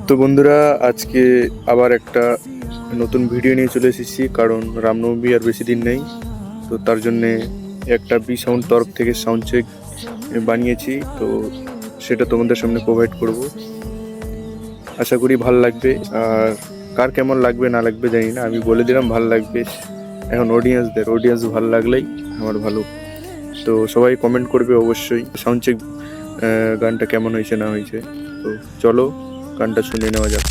তো বন্ধুরা, আজকে আবার একটা নতুন ভিডিও নিয়ে চলে এসেছি, কারণ রামনবমী আর বেশি দিন নেই। তো তার জন্যে একটা বি সাউন্ড তরফ থেকে সাউন্ড চেক বানিয়েছি, তো সেটা তোমাদের সামনে প্রোভাইড করব। আশা করি ভাল লাগবে। আর কার কেমন লাগবে না লাগবে জানি না, আমি বলে দিলাম ভাল লাগবে। এখন অডিয়েন্স ভালো লাগলেই আমার ভালো। তো সবাই কমেন্ট করবে অবশ্যই সাউন্ড চেক গানটা কেমন হয়েছে না হয়েছে। তো চলো গানটা শুনে নেওয়া যাক।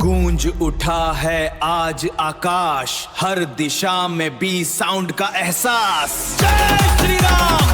गूंज उठा है आज आकाश, हर दिशा में बी साउंड का एहसास। जय श्री राम।